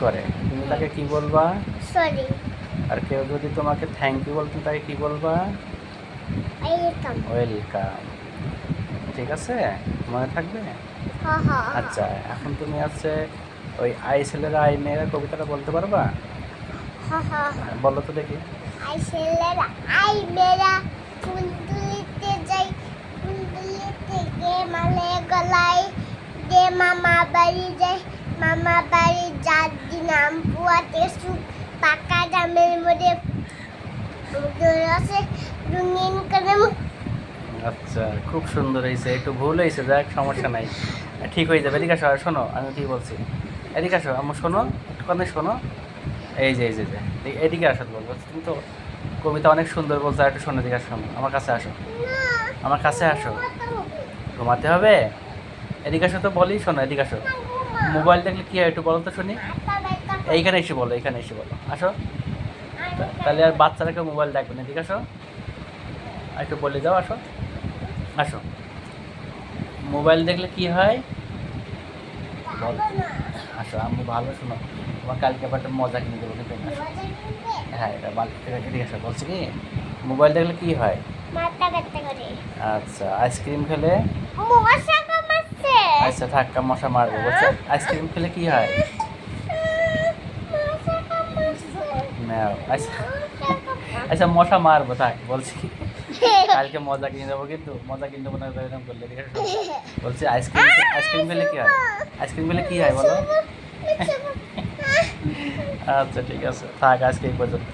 করে তুমি তাকে কি বলবা? সরি। আর কেউ যদি তোমাকে থ্যাংক ইউ বলতো তাকে কি বলবা? ওয়েলকাম। ওয়েলকাম। ঠিক আছে, মনে থাকবে? হ্যাঁ হ্যাঁ। আচ্ছা, এখন তুমি আছে ওই আই ছেলেরা আই মেয়েরা কবিতাটা বলতে পারবা? হ্যাঁ হ্যাঁ। বলো তো দেখি। আই ছেলেরা আই মেয়েরা ফুল তুলিতে যাই, ফুল তুলিতে গিয়ে মালে গলায়, যে মামা বাড়ি যায়, মামা বাড়ি যার নাম পুয়াতে সুখ, পাকা জামের মধ্যে রসে রঙিন করে মুখ। আচ্ছা, খুব সুন্দর হয়েছে, একটু ভুল হয়েছে, যাক সমস্যা নাই, ঠিক হয়ে যাবে। এদিকে আসো, আর শোনো আমি কি বলছি। এদিকে আসো আমার, শোনো একটু কথা শোনো। এই যে এদিকে আসো, বলবো তুমি তো কবিতা অনেক সুন্দর বলছো, আর একটু শোনো, এদিকে আসো, আমার কাছে আসো, আমার কাছে আসো। ঘুমাতে হবে? এদিকে আসো তো বলি, শোনো এদিকে আসো। মোবাইল দেখলে কী হয় একটু বলো তো শুনি। এইখানে এসে বলো, এইখানে এসে বলো, আসো। তাহলে আর বাচ্চারা কেউ মোবাইল দেখবে না, এদিকে আসো, আর একটু বলে যাও, আসো আসো। মোবাইল দেখলে কি হয় বল, আসো, আম্মু ভালো শোনো, তোমার কালকে আবার একটা মজা কিনে দেবো কিন্তু, আসো। হ্যাঁ, এটা এদিকে আসো, বলছি কি, মোবাইল দেখলে কি হয়? মাথা ব্যথা করে। আচ্ছা, আইসক্রিম খেলে? মশা কামড়াচ্ছে। আচ্ছা থাক, মশা মারবো, বলছো আইসক্রিম খেলে কি হয়? মশা কামড়াচ্ছে। নাও, আচ্ছা আচ্ছা, মশা মারবো, থাক বলছি কি, কালকে মজা কিনে দেবো কিন্তু, মজা কিনে দেবো না এরকম করলে, ঠিক আছে? বলছি আইসক্রিম, আইসক্রিম খেলে কি হয়? আইসক্রিম খেলে কি হয় বলো? আচ্ছা ঠিক আছে, থাক আজকে এই পর্যন্ত।